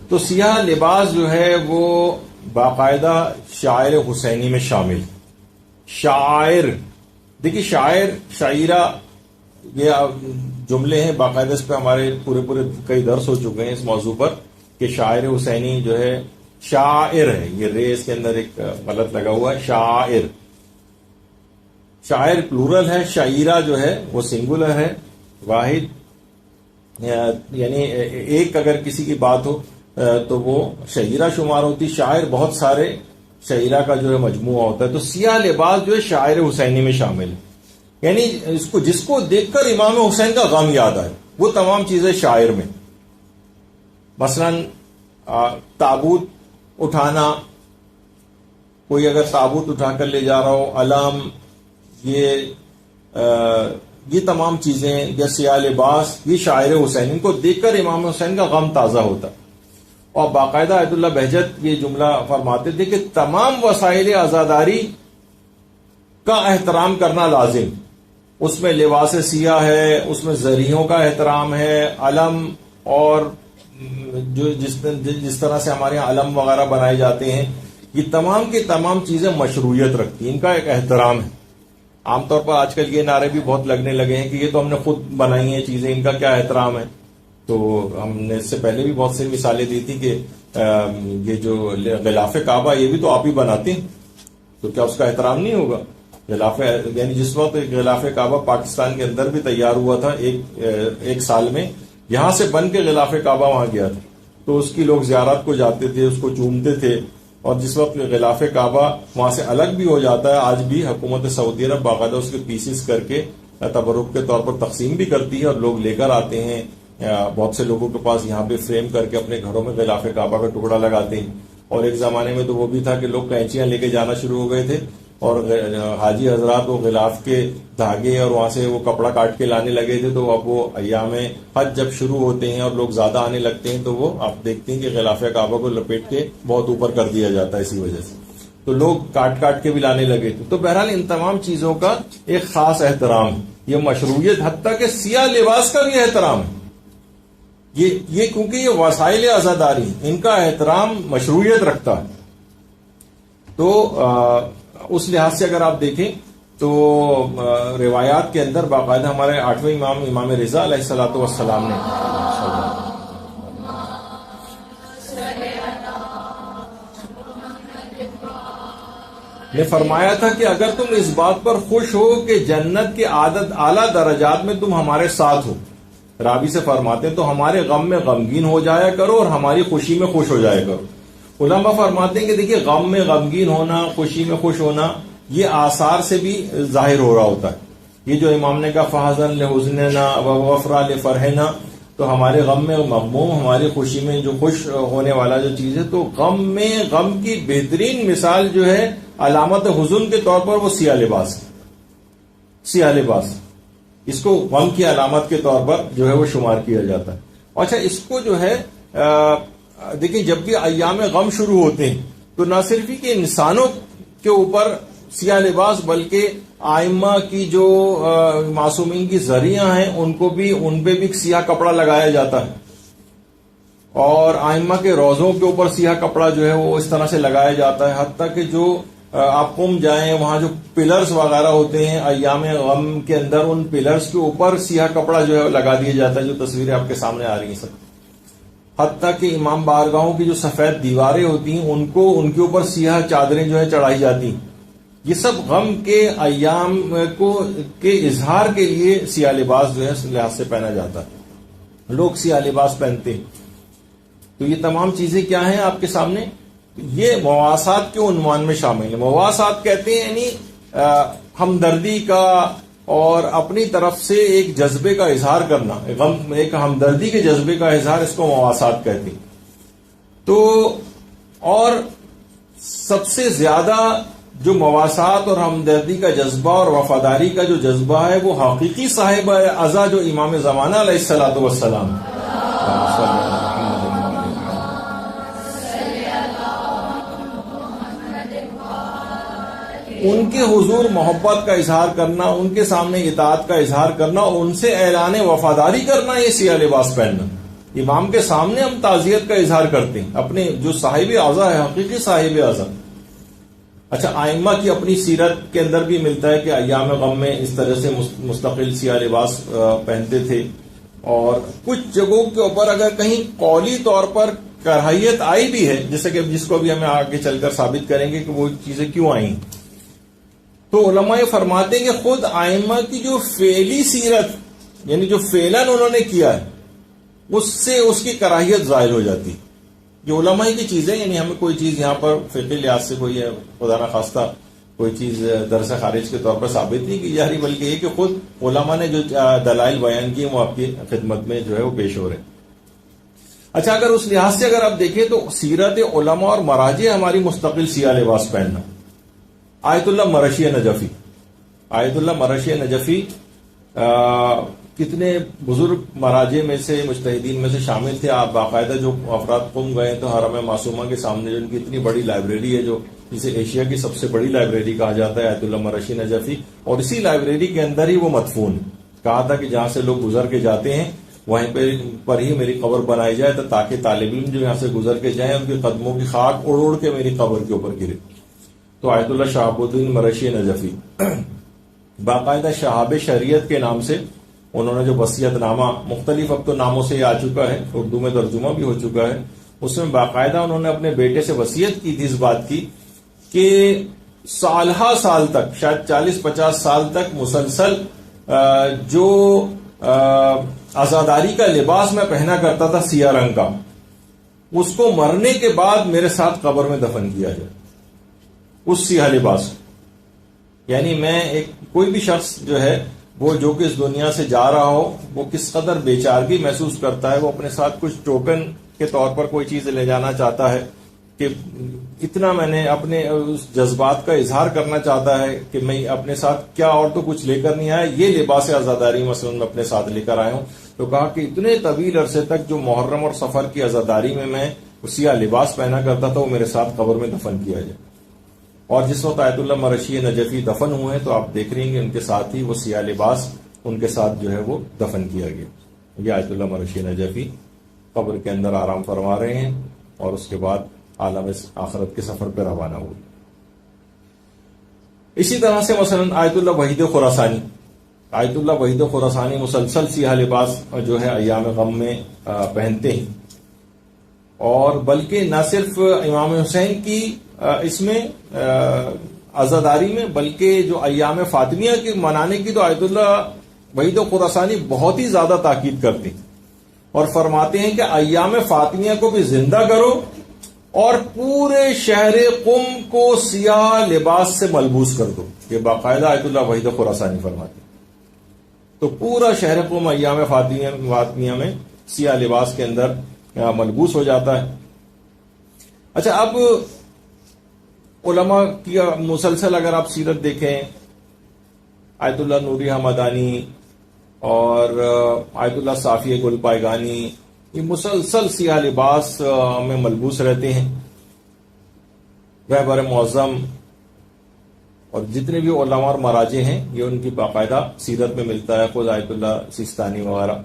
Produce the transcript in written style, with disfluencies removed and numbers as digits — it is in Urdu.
تو سیاہ لباس جو ہے وہ باقاعدہ شاعر حسینی میں شامل. شاعر دیکھیے، شاعرہ یہ جملے ہیں باقاعدہ، اس پہ ہمارے پورے کئی درس ہو چکے ہیں اس موضوع پر کہ شاعر حسینی جو ہے شاعر ہے. یہ رے اس کے اندر ایک غلط لگا ہوا ہے. شاعر پلورل ہے، شاعرہ جو ہے وہ سنگولر ہے، واحد، یعنی ایک اگر کسی کی بات ہو تو وہ شاعرہ شمار ہوتی. شاعر بہت سارے شاعرہ کا جو ہے مجموعہ ہوتا ہے. تو سیاہ لباس جو ہے شاعر حسینی میں شامل ہے، یعنی جس کو دیکھ کر امام حسین کا غم یاد آئے، وہ تمام چیزیں شاعر میں. مثلا تابوت اٹھانا، کوئی اگر تابوت اٹھا کر لے جا رہا ہو، علم، یہ تمام چیزیں یا سیاہ لباس، یہ شاعر حسین، ان کو دیکھ کر امام حسین کا غم تازہ ہوتا. اور باقاعدہ آیت اللہ بہجت یہ جملہ فرماتے تھے کہ تمام وسائل عزاداری کا احترام کرنا لازم. اس میں لباس سیاہ ہے، اس میں ذریحوں کا احترام ہے، علم، اور جو جس طرح سے ہمارے یہاں علم وغیرہ بنائے جاتے ہیں، یہ تمام کی تمام چیزیں مشروعیت رکھتی ہیں، ان کا ایک احترام ہے. عام طور پر آج کل یہ نعرے بھی بہت لگنے لگے ہیں کہ یہ تو ہم نے خود بنائی ہیں چیزیں، ان کا کیا احترام ہے. تو ہم نے اس سے پہلے بھی بہت سی مثالیں دی تھی کہ یہ جو غلاف کعبہ یہ بھی تو آپ ہی بناتے ہیں، تو کیا اس کا احترام نہیں ہوگا؟ غلاف، یعنی جس وقت غلاف کعبہ پاکستان کے اندر بھی تیار ہوا تھا ایک سال میں، یہاں سے بن کے غلاف کعبہ وہاں گیا تھا، تو اس کی لوگ زیارت کو جاتے تھے، اس کو چومتے تھے. اور جس وقت غلاف کعبہ وہاں سے الگ بھی ہو جاتا ہے، آج بھی حکومت سعودی عرب باقاعدہ اس کے پیسز کر کے تبرک کے طور پر تقسیم بھی کرتی ہے، اور لوگ لے کر آتے ہیں. بہت سے لوگوں کے پاس یہاں پہ فریم کر کے اپنے گھروں میں غلاف کعبہ کا ٹکڑا لگاتے ہیں. اور ایک زمانے میں تو وہ بھی تھا کہ لوگ کینچیاں لے کے جانا شروع ہو گئے تھے، اور حاجی حضرات وہ غلاف کے دھاگے اور وہاں سے وہ کپڑا کاٹ کے لانے لگے تھے. تو اب وہ ایام حج جب شروع ہوتے ہیں اور لوگ زیادہ آنے لگتے ہیں، تو وہ آپ دیکھتے ہیں کہ غلاف کعبہ کو لپیٹ کے بہت اوپر کر دیا جاتا ہے. اسی وجہ سے تو لوگ کاٹ کے بھی لانے لگے تھے. تو بہرحال ان تمام چیزوں کا ایک خاص احترام ہے، یہ مشروعیت، حتیٰ کہ سیاہ لباس کا بھی احترام ہے. یہ کیونکہ یہ وسائل عزاداری، ان کا احترام مشروعیت رکھتا ہے. تو اس لحاظ سے اگر آپ دیکھیں تو روایات کے اندر باقاعدہ ہمارے 8ویں امام رضا علیہ الصلوۃ والسلام نے فرمایا تھا کہ اگر تم اس بات پر خوش ہو کہ جنت کے اعلیٰ درجات میں تم ہمارے ساتھ ہو، راوی سے فرماتے ہیں، تو ہمارے غم میں غمگین ہو جایا کرو اور ہماری خوشی میں خوش ہو جایا کرو. علماء فرماتے ہیں کہ دیکھیے، غم میں غمگین ہونا، خوشی میں خوش ہونا، یہ آثار سے بھی ظاہر ہو رہا ہوتا ہے. یہ جو امام نے کہا فحزن لحزننا ووفرا لفرحنا، تو ہمارے غم میں مغموم، ہماری خوشی میں جو خوش ہونے والا جو چیز ہے، تو غم میں غم کی بہترین مثال جو ہے علامت حزن کے طور پر وہ سیاہ لباس. سیاہ لباس اس کو غم کی علامت کے طور پر جو ہے وہ شمار کیا جاتا ہے. اچھا، اس کو جو ہے دیکھیں، جب بھی ایام غم شروع ہوتے ہیں تو نہ صرف ہی کہ انسانوں کے اوپر سیاہ لباس، بلکہ آئمہ کی جو معصومین کی ذریعہ ہیں ان پہ بھی سیاہ کپڑا لگایا جاتا ہے. اور آئمہ کے روضوں کے اوپر سیاہ کپڑا جو ہے وہ اس طرح سے لگایا جاتا ہے، حتیٰ کہ جو آپ قم جائیں وہاں جو پلرز وغیرہ ہوتے ہیں ایام غم کے اندر، ان پلرز کے اوپر سیاہ کپڑا جو ہے لگا دیا جاتا ہے، جو تصویریں آپ کے سامنے آ رہی ہیں سب. حتیٰ کہ امام بارگاہوں کی جو سفید دیواریں ہوتی ہیں ان کے اوپر سیاہ چادریں جو ہے چڑھائی جاتی ہیں. یہ سب غم کے ایام کے اظہار کے لیے سیاہ لباس جو ہے اس لحاظ سے پہنا جاتا ہے. لوگ سیاہ لباس پہنتے ہیں. تو یہ تمام چیزیں کیا ہیں آپ کے سامنے؟ یہ مواسات کے عنوان میں شامل ہیں. مواسات کہتے ہیں یعنی ہمدردی کا اور اپنی طرف سے ایک جذبے کا اظہار کرنا، ایک ہمدردی کے جذبے کا اظہار، اس کو مواسات کہتے ہیں. تو اور سب سے زیادہ جو مواسات اور ہمدردی کا جذبہ اور وفاداری کا جو جذبہ ہے، وہ حقیقی صاحب عزا جو امام زمانہ علیہ الصلوۃ والسلام، ان کے حضور محبت کا اظہار کرنا، ان کے سامنے اطاعت کا اظہار کرنا اور ان سے اعلان وفاداری کرنا، یہ سیاہ لباس پہننا، امام کے سامنے ہم تعزیت کا اظہار کرتے ہیں، اپنے جو صاحب اعضا ہے، حقیقی صاحب اعضا۔ اچھا، ائمہ کی اپنی سیرت کے اندر بھی ملتا ہے کہ ایام غم میں اس طرح سے مستقل سیاہ لباس پہنتے تھے، اور کچھ جگہوں کے اوپر اگر کہیں قولی طور پر کراہیت آئی بھی ہے، جیسے کہ جس کو بھی ہمیں آگے چل کر ثابت کریں گے کہ وہ چیزیں کیوں آئیں، تو علماء یہ فرماتے ہیں کہ خود ائمہ کی جو فعلی سیرت، یعنی جو فعلاً انہوں نے کیا ہے، اس سے اس کی کراہیت ظاہر ہو جاتی۔ جو علماء کی چیزیں، یعنی ہمیں کوئی چیز یہاں پر فقہی لحاظ سے کوئی خدا نخواستہ کوئی چیز درس خارج کے طور پر ثابت نہیں کی جا رہی، بلکہ یہ کہ خود علماء نے جو دلائل بیان کی وہ آپ کی خدمت میں جو ہے وہ پیش ہو رہے ہیں۔ اچھا، اگر اس لحاظ سے اگر آپ دیکھیں تو سیرت علماء اور مراجع ہماری مستقل سیاہ لباس پہننا۔ آیت اللہ مرشی نجفی، آیت اللہ مرشی نجفی کتنے بزرگ مراجع میں سے، مجتہدین میں سے شامل تھے۔ آپ باقاعدہ جو افراد قم گئے تو حرم معصومہ کے سامنے جو ان کی اتنی بڑی لائبریری ہے، جو جسے ایشیا کی سب سے بڑی لائبریری کہا جاتا ہے، آیت اللہ مرشی نجفی، اور اسی لائبریری کے اندر ہی وہ مدفون کہا تھا کہ جہاں سے لوگ گزر کے جاتے ہیں وہیں پر ہی میری قبر بنائی جائے، تاکہ طالب علم جو یہاں سے گزر کے جائیں ان کے قدموں کی خاک اڑ اڑ کے میری قبر کے اوپر گرے۔ تو آیت اللہ شہاب الدین مرشی نجفی باقاعدہ شہاب شریعت کے نام سے انہوں نے جو وصیت نامہ، مختلف اب تو ناموں سے یہ آ چکا ہے، اردو میں ترجمہ بھی ہو چکا ہے، اس میں باقاعدہ انہوں نے اپنے بیٹے سے وصیت کی تھی اس بات کی کہ سالہ سال تک، شاید 40-50 سال تک مسلسل جو عزاداری کا لباس میں پہنا کرتا تھا سیاہ رنگ کا، اس کو مرنے کے بعد میرے ساتھ قبر میں دفن کیا جائے، اس سیاہ لباس۔ یعنی میں کوئی بھی شخص جو ہے وہ جو کہ اس دنیا سے جا رہا ہو، وہ کس قدر بے چارگی محسوس کرتا ہے، وہ اپنے ساتھ کچھ ٹوکن کے طور پر کوئی چیز لے جانا چاہتا ہے کہ اتنا میں نے اپنے اس جذبات کا اظہار کرنا چاہتا ہے کہ میں اپنے ساتھ کیا اور تو کچھ لے کر نہیں آیا، یہ لباس عزاداری مثلا میں اپنے ساتھ لے کر آیا ہوں۔ تو کہا کہ اتنے طویل عرصے تک جو محرم اور سفر کی عزاداری میں سیاہ لباس پہنا کرتا تھا، وہ میرے ساتھ قبر میں دفن کیا جائے۔ اور جس وقت آیت اللہ مرشی نجفی دفن ہوئے تو آپ دیکھ رہے ہیں کہ ان کے ساتھ ہی وہ سیاہ لباس ان کے ساتھ جو ہے وہ دفن کیا گیا۔ یہ آیت اللہ مرشی نجفی قبر کے اندر آرام فرما رہے ہیں اور اس کے بعد عالم آخرت کے سفر پہ روانہ ہوئے۔ اسی طرح سے مثلا آیت اللہ وحید خراسانی، آیت اللہ وحید خراسانی مسلسل سیاہ لباس جو ہے ایام غم میں پہنتے ہیں، اور بلکہ نہ صرف امام حسین کی اس میں عزاداری میں، بلکہ جو ایام فاطمیہ کی منانے کی تو آیت اللہ وحید خراسانی بہت ہی زیادہ تاکید کرتے ہیں، اور فرماتے ہیں کہ ایام فاطمیہ کو بھی زندہ کرو اور پورے شہر قم کو سیاہ لباس سے ملبوس کر دو۔ یہ باقاعدہ آیت اللہ وحید خراسانی فرماتے ہیں۔ تو پورا شہر قم ایام فاطمیہ میں سیاہ لباس کے اندر ملبوس ہو جاتا ہے۔ اچھا، اب علماء کی مسلسل اگر آپ سیرت دیکھیں، آیت اللہ نوری حمدانی اور آیت اللہ صافی گل پائگانی، یہ مسلسل سیاہ لباس میں ملبوس رہتے ہیں۔ رہبر معظم اور جتنے بھی علماء اور مراجع ہیں، یہ ان کی باقاعدہ سیرت میں ملتا ہے، خود آیت اللہ سیستانی وغیرہ۔